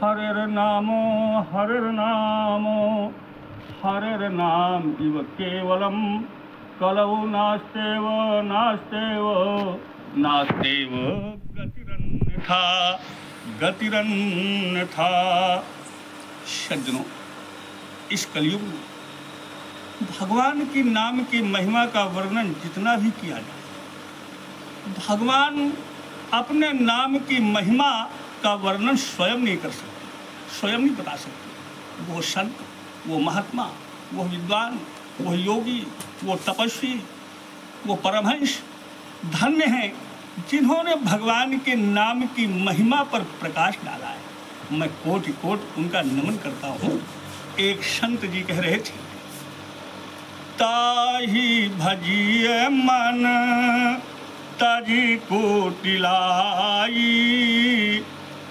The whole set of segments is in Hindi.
हरिर्नामो हरिर्नामो हरिर्नाम इव केवलम कलौ नास्तेव नास्तेव नास्तेव गतिरन्यथा गतिरन्यथा। सज्जनों, इस कलयुग में भगवान की नाम की महिमा का वर्णन जितना भी किया जाए, भगवान अपने नाम की महिमा का वर्णन स्वयं नहीं कर सकते, स्वयं नहीं बता सकते। वो संत, वो महात्मा, वो विद्वान, वो योगी, वो तपस्वी, वो परमहंस धन्य हैं जिन्होंने भगवान के नाम की महिमा पर प्रकाश डाला है। मैं कोटि कोटि उनका नमन करता हूँ। एक संत जी कह रहे थे, ताहि भजिए मन ताजी कोटि लाई,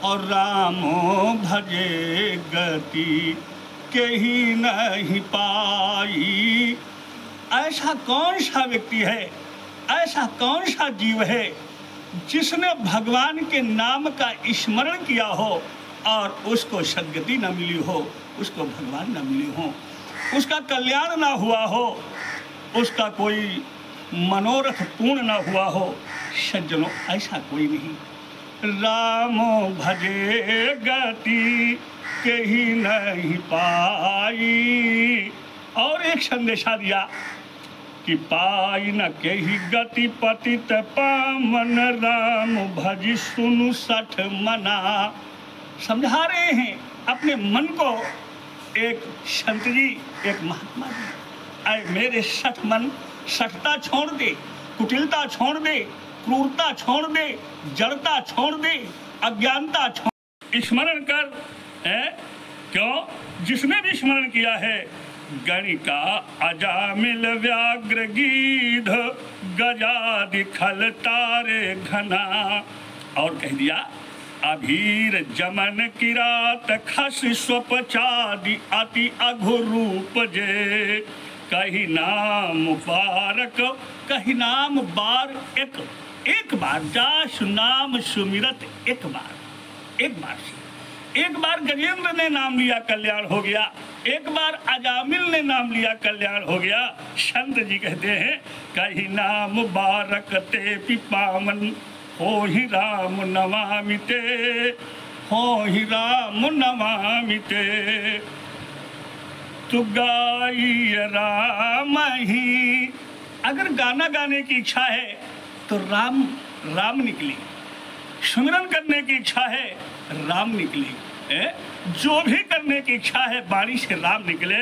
और रामो भजे गति केहि नहीं पाई। ऐसा कौन सा व्यक्ति है, ऐसा कौन सा जीव है जिसने भगवान के नाम का स्मरण किया हो और उसको सद्गति न मिली हो, उसको भगवान न मिली हो, उसका कल्याण ना हुआ हो, उसका कोई मनोरथ पूर्ण ना हुआ हो। सज्जनों, ऐसा कोई नहीं। रामो भजे गति केहि नहीं पाई। और एक संदेशा दिया कि पाई न केहि गति पतित पावन, राम भज सुनु सठ मना। समझा रहे हैं अपने मन को। एक संत जी, एक महात्मा जी, आए मेरे सठ मन, सठता छोड़ दे, कुटिलता छोड़ दे, क्रूरता छोड़ दे, जड़ता छोड़ दे, अज्ञानता छोड़, स्मरण कर है। क्यों? जिसने भी स्मरण किया है, गणिका अजामिल व्याघ्र गीध गजादि खल तारे घना। और कह दिया, अभीर जमन किरात खस स्वपचादि अति अघुरूप जे, कही नाम बारक कही नाम बार एक बार जास नाम सुमिरत। एक बार से एक बार गजेंद्र ने नाम लिया, कल्याण हो गया। एक बार अजामिल ने नाम लिया, कल्याण हो गया। संत जी कहते हैं, कही नाम बारक ते पिपावन, हो ही राम नमामिते, हो ही राम नमामिते। तू गाई राम ही। अगर गाना गाने की इच्छा है तो राम राम निकली, सुमिरन करने की इच्छा है राम निकली, जो भी करने की इच्छा है वाणी से राम निकले।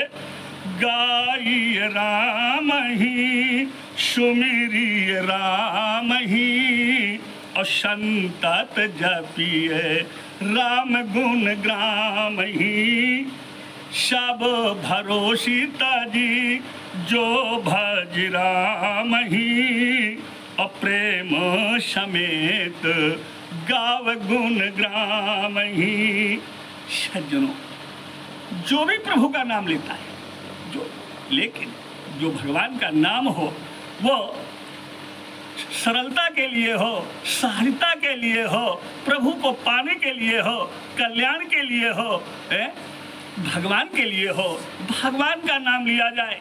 गाई राम ही, सुमिरी राम ही, और संतत जपिए राम गुण ग्राम ही। सब भरोसी ताजी जो भज राम ही, और प्रेम समेत गाव गुण ग्राम ही। सज्जनों, जो भी प्रभु का नाम लेता है, लेकिन जो भगवान का नाम हो, वो सरलता के लिए हो, सहजता के लिए हो, प्रभु को पाने के लिए हो, कल्याण के लिए हो, भगवान के लिए हो। भगवान का नाम लिया जाए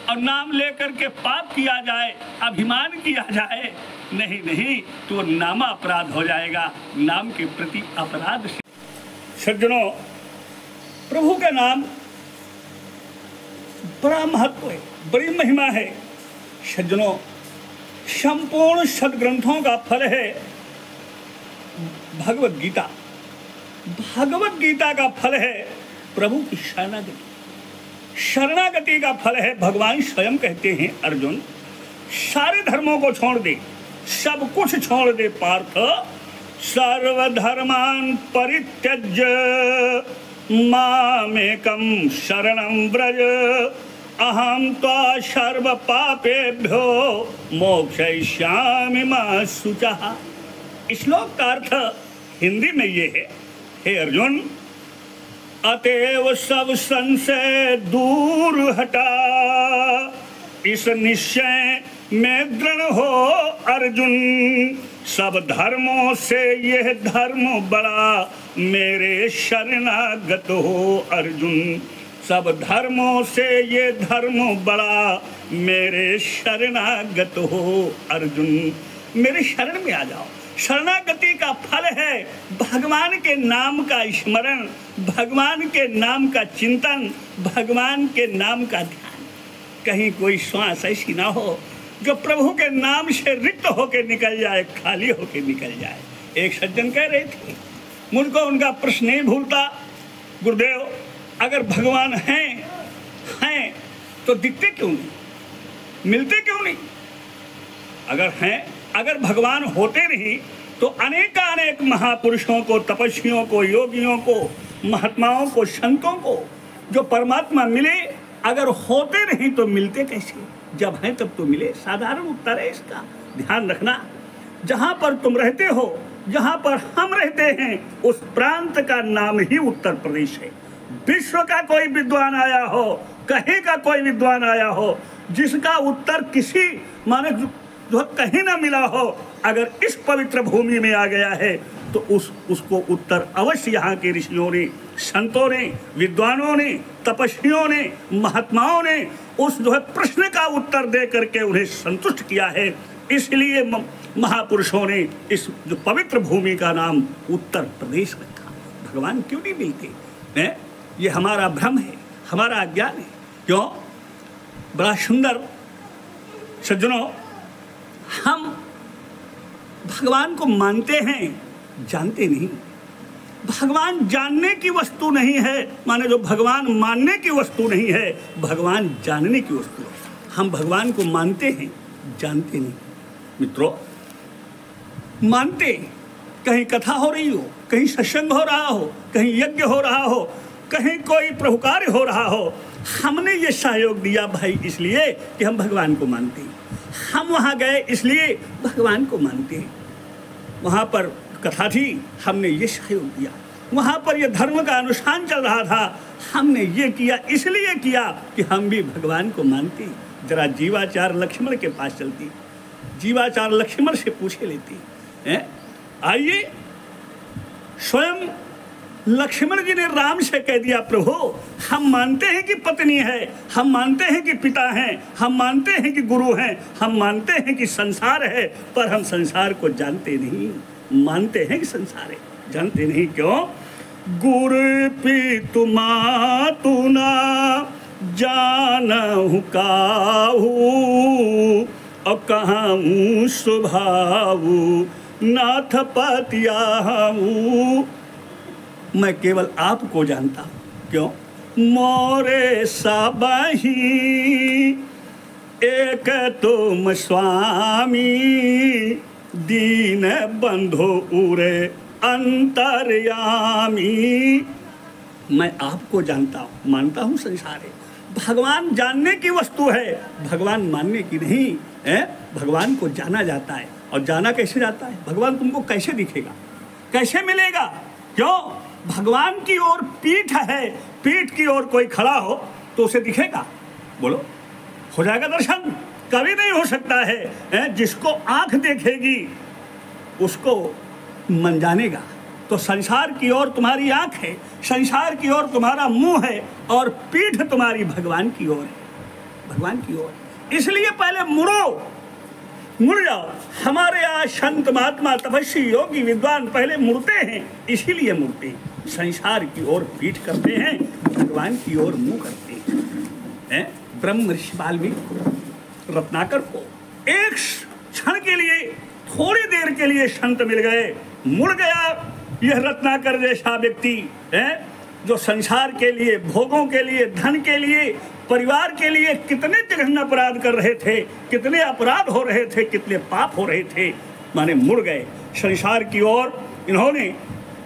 और नाम लेकर के पाप किया जाए, अभिमान किया जाए, नहीं तो नामा अपराध हो जाएगा। नाम के प्रति अपराध से। सज्जनों, प्रभु का नाम बड़ा महत्व है, बड़ी महिमा है। सज्जनों, संपूर्ण सदग्रंथों का फल है भगवत गीता। भगवत गीता का फल है प्रभु की शरणागति। शरणागति का फल है, भगवान स्वयं कहते हैं, अर्जुन सारे धर्मों को छोड़ दे, सब कुछ छोड़ दे पार्थ, सर्वधर्मान परित्यज्य मामेकं शरणं व्रज, अहं त्वा सर्व पापेभ्यो मोक्षयिष्यामि मा शुचः। श्लोक का अर्थ हिंदी में ये है, हे अर्जुन, अतएव सब संशय दूर हटा, इस निश्चय में दृढ़ हो अर्जुन, सब धर्मों से यह धर्म बड़ा मेरे शरणागत हो अर्जुन। सब धर्मों से ये धर्म बड़ा, मेरे शरणागत हो अर्जुन। मेरे शरण में आ जाओ। शरणागति का फल है भगवान के नाम का स्मरण, भगवान के नाम का चिंतन, भगवान के नाम का ध्यान। कहीं कोई श्वास ऐसी ना हो जो प्रभु के नाम से रिक्त होकर निकल जाए, खाली होकर निकल जाए। एक सज्जन कह रहे थे, मुझको उनका प्रश्न नहीं भूलता, गुरुदेव अगर भगवान हैं तो दिखते क्यों नहीं, मिलते क्यों नहीं? अगर भगवान होते नहीं तो अनेक महापुरुषों को, तपस्वियों को, योगियों को, महात्माओं को, संतों को जो परमात्मा मिले, अगर होते नहीं तो मिलते कैसे? जब हैं तब तो मिले। साधारण उत्तर है इसका, ध्यान रखना। जहाँ पर तुम रहते हो, जहाँ पर हम रहते हैं, उस प्रांत का नाम ही उत्तर प्रदेश है। विश्व का कोई विद्वान आया हो, कहीं का कोई विद्वान आया हो, जिसका उत्तर किसी माने जो कहीं ना मिला हो, अगर इस पवित्र भूमि में आ गया है तो उसको उत्तर अवश्य यहाँ के ऋषियों ने, संतों ने, विद्वानों ने, तपस्वियों ने, महात्माओं ने उस जो है प्रश्न का उत्तर दे करके उन्हें संतुष्ट किया है। इसलिए महापुरुषों ने इस जो पवित्र भूमि का नाम उत्तर प्रदेश रखा। भगवान क्यों नहीं मिलते हैं? ये हमारा भ्रम है, हमारा अज्ञान है। क्यों? बड़ा सुंदर सज्जनों, हम भगवान को मानते हैं, जानते नहीं। भगवान जानने की वस्तु नहीं है, माने जो भगवान मानने की वस्तु नहीं है, भगवान जानने की वस्तु है। हम भगवान को मानते हैं, जानते नहीं। मित्रों, मानते, कहीं कथा हो रही हो, कहीं सत्संग हो रहा हो, कहीं यज्ञ हो रहा हो, कहीं कोई प्रभु कार्य हो रहा हो, हमने ये सहयोग दिया भाई इसलिए कि हम भगवान को मानते हैं। हम वहाँ गए इसलिए भगवान को मानते हैं। वहाँ पर कथा थी, हमने ये सहयोग दिया। वहाँ पर ये धर्म का अनुष्ठान चल रहा था, हमने ये किया इसलिए किया कि हम भी भगवान को मानते। जरा जीवाचार लक्ष्मण के पास चलती, जीवाचार लक्ष्मण से पूछे लेती हैं। आइए, स्वयं लक्ष्मण जी ने राम से कह दिया, प्रभु हम मानते हैं कि पत्नी है, हम मानते हैं कि पिता हैं, हम मानते हैं कि गुरु हैं, हम मानते हैं कि संसार है, पर हम संसार को जानते नहीं। मानते हैं कि संसार है, जानते नहीं। क्यों? गुरु पितु मातु ना जानहु काहू, और कहूँ स्वभावु नाथ पतियाहू। मैं केवल आपको जानता हूँ। क्यों? मोरे सबही एक तुम स्वामी, दीन बंधु उरे अंतर्यामी। मैं आपको जानता हूँ, मानता हूँ संसार है। भगवान जानने की वस्तु है, भगवान मानने की नहीं है। भगवान को जाना जाता है, और जाना कैसे जाता है? भगवान तुमको कैसे दिखेगा, कैसे मिलेगा? क्यों? भगवान की ओर पीठ है, पीठ की ओर कोई खड़ा हो तो उसे दिखेगा? बोलो, हो जाएगा दर्शन? कभी नहीं हो सकता है। जिसको आंख देखेगी उसको मन जानेगा। तो संसार की ओर तुम्हारी आंख है, संसार की ओर तुम्हारा मुंह है, और पीठ तुम्हारी भगवान की ओर है, भगवान की ओर। इसलिए पहले मुड़ो, मुड़ जाओ। हमारे यहाँ संत महात्मा तपस्वी योगी विद्वान पहले मुड़ते हैं, इसीलिए मुड़ते हैं। संसार की ओर पीठ करते हैं, भगवान की ओर मुंह करते हैं। ब्रह्म ऋषि वाल्मीकि रत्नाकर को एक क्षण के लिए, थोड़ी देर के लिए संत मिल गए, मुड़ गया यह रत्नाकर जैसा व्यक्ति है, जो संसार के लिए, भोगों के लिए, धन के लिए, परिवार के लिए कितने जघन्य अपराध कर रहे थे, कितने अपराध हो रहे थे, कितने पाप हो रहे थे, माने मुड़ गए। संसार की ओर इन्होंने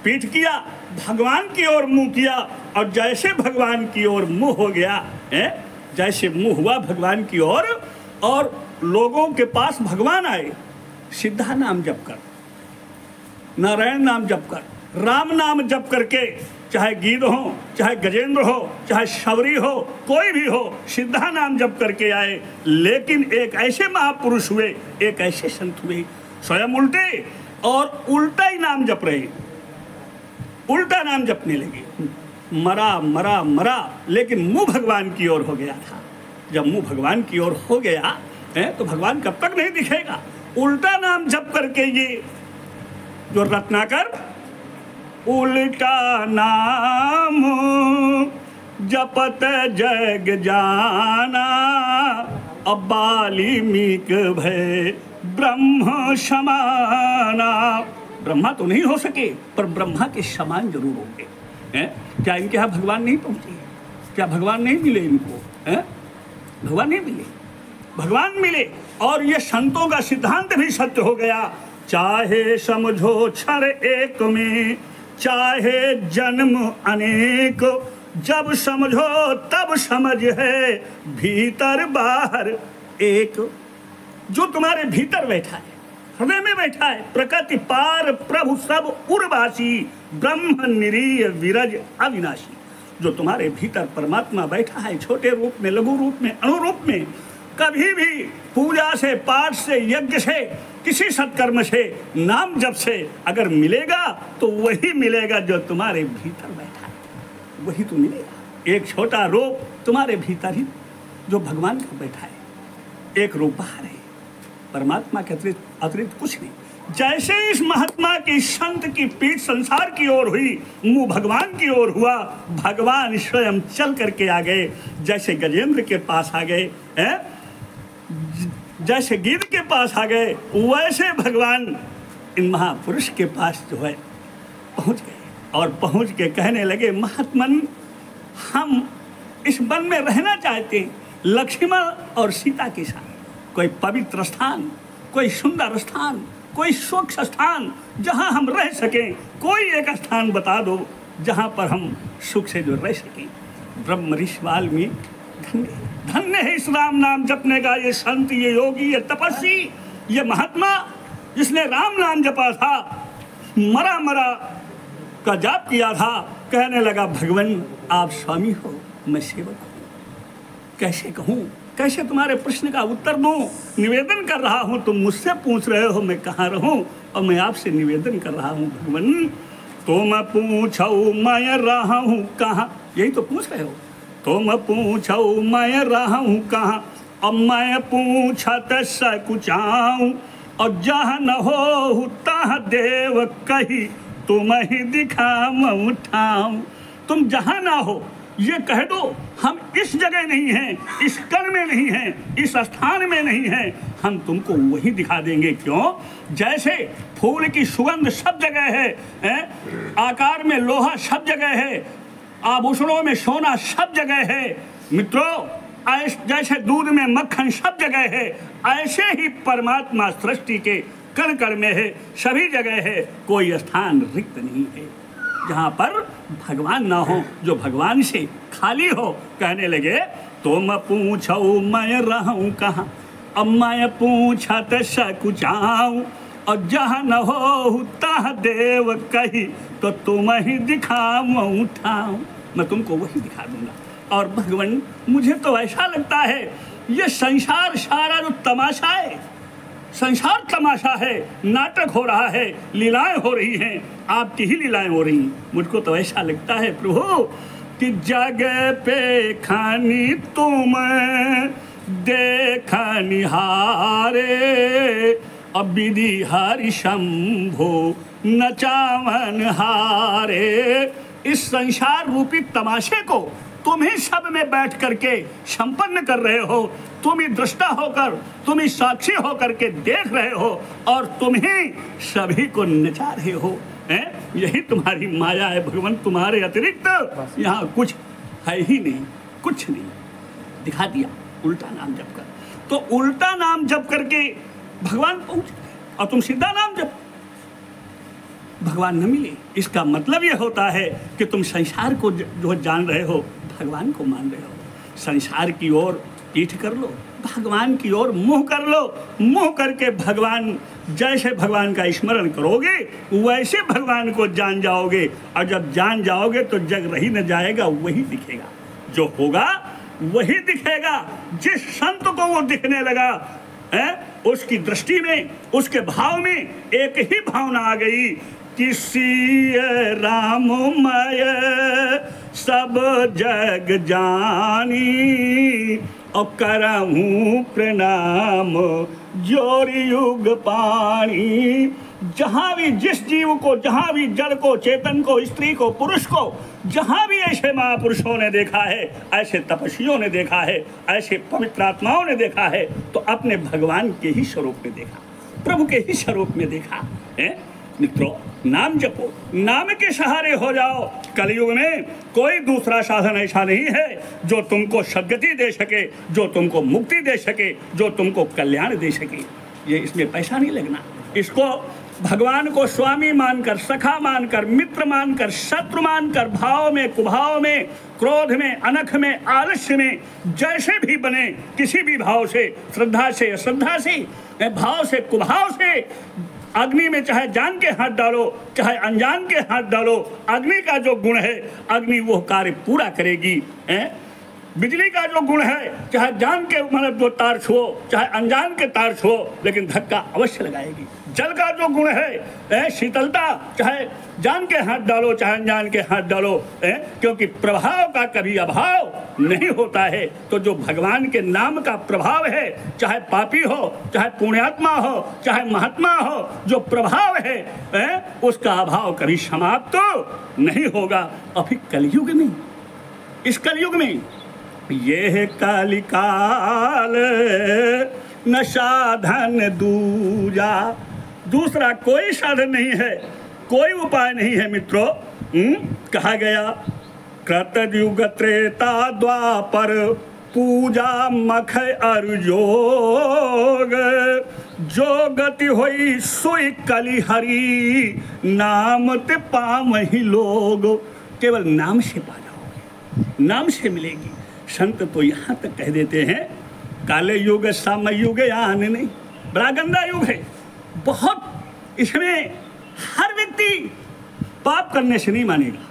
पीठ किया, भगवान की ओर मुंह किया, और जैसे भगवान की ओर मुंह हो गया है, जैसे मुंह हुआ भगवान की ओर, और लोगों के पास भगवान आए, सिद्धा नाम जप कर, नारायण नाम जप कर, राम नाम जप करके, चाहे गीध हो, चाहे गजेंद्र हो, चाहे शबरी हो, कोई भी हो, सिद्धा नाम जप करके आए। लेकिन एक ऐसे महापुरुष हुए, एक ऐसे संत हुए, स्वयं उल्टे और उल्टा ही नाम जप रहे। उल्टा नाम जपने लगे। मरा मरा मरा, लेकिन मुंह भगवान की ओर हो गया था। जब मुंह भगवान की ओर हो गया है तो भगवान कब तक नहीं दिखेगा। उल्टा नाम जप करके ये जो रत्नाकर उल्टा नाम जपत जग जाना, अब वाल्मीकि भय ब्रह्म समाना। ब्रह्मा तो नहीं हो सके पर ब्रह्मा के समान जरूर होंगे। क्या इनके यहाँ भगवान नहीं पहुंचे? क्या भगवान नहीं मिले इनको? भगवान नहीं मिले, भगवान मिले। और ये संतों का सिद्धांत भी सत्य हो गया। चाहे समझो क्षर एक में, चाहे जन्म अनेक, जब समझो तब समझ है भीतर बाहर एक। जो तुम्हारे भीतर बैठा है, हृदय में बैठा है, प्रकृति पार प्रभु सब उर्वासी, ब्रह्म निरीय विरज अविनाशी। जो तुम्हारे भीतर परमात्मा बैठा है, छोटे रूप में, लघु रूप में, अणुरूप में, कभी भी पूजा से, पाठ से, यज्ञ से, किसी सत्कर्म से, नाम जप से अगर मिलेगा तो वही मिलेगा जो तुम्हारे भीतर बैठा है, वही तो मिलेगा। एक छोटा रूप तुम्हारे भीतर ही जो भगवान का बैठा है, एक रूप बाहर है, परमात्मा के अतिरिक्त कुछ नहीं। जैसे इस महात्मा की, संत की पीठ संसार की ओर हुई, मुंह भगवान की ओर हुआ, भगवान स्वयं चल करके आ गए। जैसे गजेंद्र के पास आ गए, जैसे गिद्ध के पास आ गए, वैसे भगवान इन महापुरुष के पास जो है पहुंच गए। और पहुंच के कहने लगे, महात्मन हम इस वन में रहना चाहते हैं, लक्ष्मण और सीता के साथ। कोई पवित्र स्थान, कोई सुंदर स्थान, कोई स्वच्छ स्थान जहां हम रह सकें, कोई एक स्थान बता दो जहां पर हम सुख से जो रह सकें। ब्रह्म ऋषि वाल्मीकि धन्य है इस राम नाम जपने का ये संत, ये योगी, ये तपस्वी, ये महात्मा जिसने राम नाम जपा था, मरा मरा का जाप किया था। कहने लगा, भगवान आप स्वामी हो, मैं सेवक हूँ, कैसे कहूँ, कैसे तुम्हारे प्रश्न का उत्तर दूं? निवेदन कर रहा हूं, तुम मुझसे पूछ रहे हो मैं कहाँ रहूं, और मैं आपसे निवेदन कर रहा हूं भगवान, तुम पूछो मैं रहा हूं कहाँ। यही तो पूछ रहे हो, तुम पूछो मैं रहा हूं कहाँ, अब मैं पूछत सकुचाऊं, और जहाँ न हो तहाँ देव कही, तुम ही दिखाऊं ठाऊं। तुम जहाँ ना हो ये कह दो, हम इस जगह नहीं हैं, इस कण में नहीं हैं, इस स्थान में नहीं हैं, हम तुमको वही दिखा देंगे। क्यों? जैसे फूल की सुगंध सब जगह है, आकार में लोहा सब जगह है, आभूषणों में सोना सब जगह है मित्रों, जैसे दूध में मक्खन सब जगह है, ऐसे ही परमात्मा सृष्टि के कण कण में है, सभी जगह है, कोई स्थान रिक्त नहीं है जहाँ पर भगवान ना हो, जो भगवान से खाली हो। कहने लगे, तुम पूछो मैं रहूं कहाँ, अब मैं पूछत सकुचाऊं, और जहाँ न हो तहाँ देव कही, तो तुम ही दिखाऊं ठाऊं। मैं तुमको वही दिखा दूंगा। और भगवान मुझे तो ऐसा लगता है ये संसार सारा जो तमाशा है, संसार तमाशा है, नाटक हो रहा है, लीलाएं हो रही हैं, आपकी ही लीलाएं हो रही हैं। मुझको तो ऐसा लगता है प्रभु कि जगह पे खानी तुम देखा निहारे, अब विधि हरि शंभो नचावन हारे। इस संसार रूपी तमाशे को तुम ही सब में बैठ करके संपन्न कर रहे हो, तुम ही दृष्टा होकर, तुम ही साक्षी होकर के देख रहे हो, और तुम ही सभी को नचा रहे हो। यही तुम्हारी माया है भगवान, तुम्हारे अतिरिक्त यहाँ कुछ है ही नहीं, कुछ नहीं। दिखा दिया उल्टा नाम जप कर। तो उल्टा नाम जप करके भगवान पहुंच गए, और तुम सीधा नाम जप, भगवान न मिले। इसका मतलब ये होता है कि तुम संसार को जो जान रहे हो, भगवान को मान रहे हो। संसार की ओर पीठ कर लो, भगवान की ओर मुंह कर लो। मुंह करके भगवान, जैसे भगवान का स्मरण करोगे वैसे भगवान को जान जाओगे, और जब जान जाओगे तो जग रही न जाएगा, वही दिखेगा, जो होगा वही दिखेगा। जिस संत को वो दिखने लगा उसकी दृष्टि में, उसके भाव में एक ही भावना आ गई किसी राममय सब जग जानी, और करहूँ प्रणाम जोर युग पानी। जहाँ भी जिस जीव को, जहाँ भी जड़ को, चेतन को, स्त्री को, पुरुष को, जहाँ भी ऐसे महापुरुषों ने देखा है, ऐसे तपस्वियों ने देखा है, ऐसे पवित्र आत्माओं ने देखा है, तो अपने भगवान के ही स्वरूप में देखा, प्रभु के ही स्वरूप में देखा है। मित्रों, नाम जपो, नाम के सहारे हो जाओ। कलयुग में कोई दूसरा साधन ऐसा नहीं है जो तुमको सद्गति दे सके, जो तुमको मुक्ति दे सके, जो तुमको कल्याण दे सके। ये इसमें पैसा नहीं लगना। इसको भगवान को स्वामी मानकर, सखा मानकर, मित्र मानकर, शत्रु मानकर, भाव में, कुभाव में, क्रोध में, अनख में, आलस्य में, जैसे भी बने, किसी भी भाव से, श्रद्धा से, अश्रद्धा से, भाव से, कुभाव से, अग्नि में चाहे जान के हाथ डालो, चाहे अनजान के हाथ डालो, अग्नि का जो गुण है, अग्नि वो कार्य पूरा करेगी। बिजली का जो गुण है, चाहे जान के मतलब जो तार छुओ, चाहे अनजान के तार छुओ, लेकिन धक्का अवश्य लगाएगी। जल का जो गुण है, शीतलता, चाहे जान के हाथ डालो, चाहे अनजान के हाथ डालो, क्योंकि प्रभाव का कभी अभाव नहीं होता है। तो जो भगवान के नाम का प्रभाव है, चाहे पापी हो, चाहे पुण्यात्मा हो, चाहे महात्मा हो, जो प्रभाव है, उसका अभाव कभी समाप्त तो नहीं होगा। अभी कलयुग में, इस कलयुग में ये है कालिकाल, न साधन दूजा, दूसरा कोई साधन नहीं है, कोई उपाय नहीं है। मित्रों, कहा गया कृतयुग त्रेता द्वापर पूजा मख और योग, जो गति होई सोई कलि हरि, नाम ते पामहि लोग। केवल नाम से पा जाओगे, नाम से मिलेगी। संत तो यहाँ तक कह देते हैं, काले युग साम युग आन नहीं, बड़ा गंदा युग है बहुत। इसमें हर व्यक्ति पाप करने से नहीं मानेगा।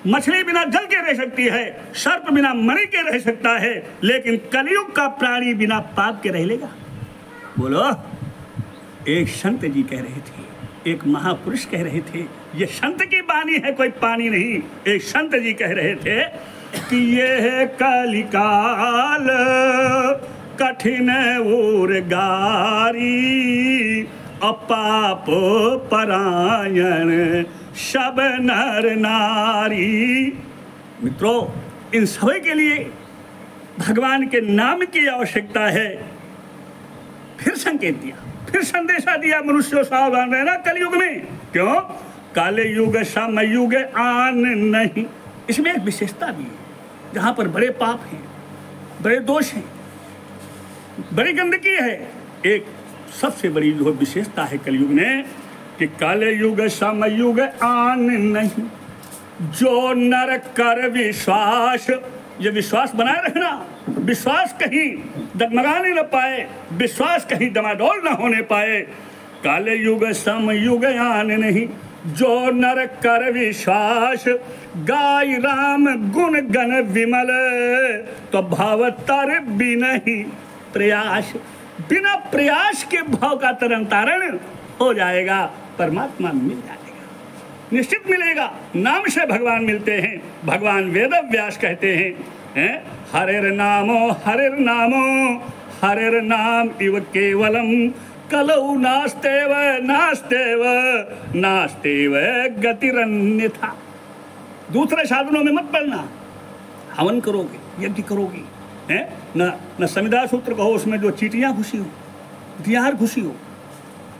मछली बिना जल के रह सकती है, सर्प बिना मणि के रह सकता है, लेकिन कलयुग का प्राणी बिना पाप के रह लेगा। बोलो, एक संत जी कह रहे थे, एक महापुरुष कह रहे थे, ये संत की बानी है, कोई पानी नहीं। एक संत जी कह रहे थे कि ये है कलिकाल कठिन और गारी, अपाप परायण सब नर नारी। मित्रों, इन सभी के लिए भगवान के नाम की आवश्यकता है। फिर संकेत दिया, फिर संदेशा दिया, मनुष्यों सावधान रहना कलयुग में। क्यों? काले युग सम युग आन नहीं। इसमें एक विशेषता भी है, जहाँ पर बड़े पाप हैं, बड़े दोष हैं, बड़ी गंदगी है। एक सबसे बड़ी जो विशेषता है कलयुग में कि काले युग सम युग आन नहीं, जो नर कर विश्वास, ये विश्वास बनाए रखना, विश्वास कहीं डगमगाने न पाए, विश्वास कहीं डमाडोल न होने पाए। काले युग सम युग आन नहीं, जो नर कर विश्वास, गाय राम गुण गण विमल, तो भाव तर बिनहि प्रयास। बिना प्रयास के भाव का तरन तारण हो जाएगा, परमात्मा मिल जाएगा, निश्चित मिलेगा। नाम से भगवान मिलते हैं। भगवान वेद व्यास कहते हैं, हरेर नामो हरेर नामो हरेर नाम इव केवलम, कलौ नास्तेव नास्तेव नास्तेव गतिरन्यथा। दूसरे साधनों में मत पड़ना। हवन करोगे, यज्ञ करोगे, न संविदा सूत्र कहो उसमें जो चीटियां घुसी हो, दियार घुसी हो,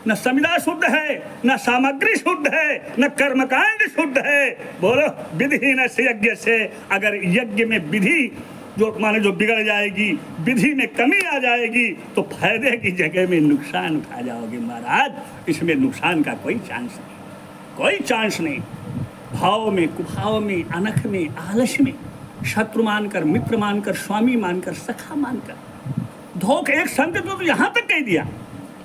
न संविदा शुद्ध है, न सामग्री शुद्ध है, न कर्मकांड शुद्ध है। बोलो, विधि न से यज्ञ से। अगर यज्ञ में विधि जो माने जो बिगड़ जाएगी, विधि में कमी आ जाएगी, तो फायदे की जगह में नुकसान उठा जाओगे महाराज। इसमें नुकसान का कोई चांस नहीं, कोई चांस नहीं। भाव में, कुभाव में, अनख में, आलस्य में, शत्रु मानकर, मित्र मानकर, स्वामी मानकर, सखा मानकर धोखे। एक संत तो यहाँ तक कह दिया,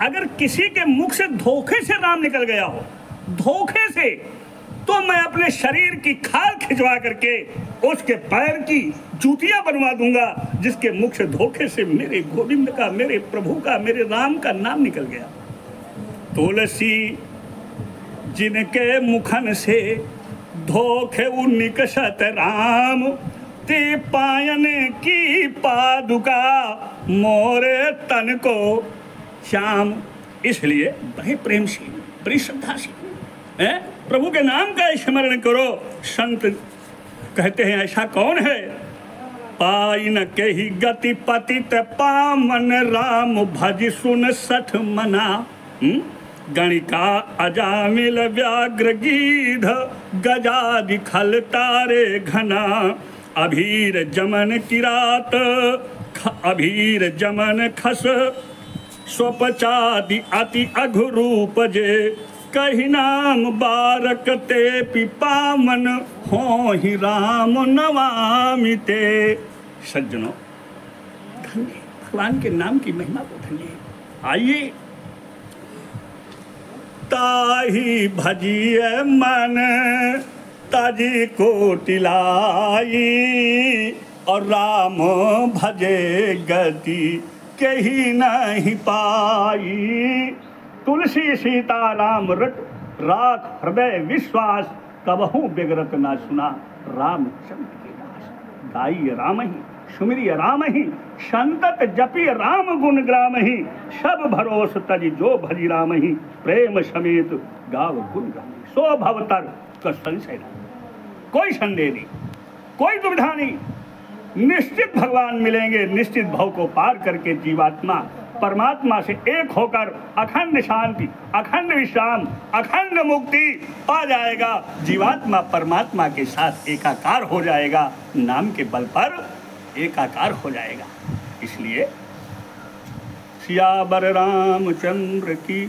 अगर किसी के मुख से धोखे से नाम निकल गया हो, धोखे से, तो मैं अपने शरीर की खाल खिंचवा करके उसके पैर की जूतियां बनवा दूंगा, जिसके मुख से धोखे से मेरे गोविंद का, मेरे प्रभु का, मेरे राम का नाम निकल गया। तुलसी जिनके मुखन से धोखे निकषत राम, ते पायन की पादुका मोरे तन को श्याम। इसलिए बड़े प्रेम से, बड़ी श्रद्धा से प्रभु के नाम का स्मरण करो। संत कहते हैं ऐसा कौन है? पाई न के ही गति पतित पामन, राम भज सुन सठ मना। गणिका अजामिल व्याघ्र गीध, गजादि खल तारे घना। अभीर जमन किरात अभीर जमन खस, स्वपचादि अति अघुरूप जे। कही नाम बारक ते पिपामन, हो ही राम नवामि ते। सज्जनों, धन्य भगवान के नाम की महिमा को धन्य। आइए, ताही भजिए मन ताजी कोटि लाई, और राम भजे गति कहीं नहीं पाई। तुलसी सीता राम रट राख हृदय विश्वास, कबहू बिगड़त ना सुना रामचंद्र के दास। गाई राम ही सुमिरी राम ही, संतत जपी राम गुण ग्राम ही। सब भरोस तज जो भजी राम ही, प्रेम समेत गाव गुण ग्राम। सो भवतर का संशय नहीं, कोई संदेह नहीं, कोई दुविधा नहीं। निश्चित भगवान मिलेंगे। निश्चित भव को पार करके जीवात्मा परमात्मा से एक होकर अखंड शांति, अखंड विश्राम, अखंड मुक्ति पा जाएगा। जीवात्मा परमात्मा के साथ एकाकार हो जाएगा, नाम के बल पर एकाकार हो जाएगा। इसलिए सियावर रामचंद्र की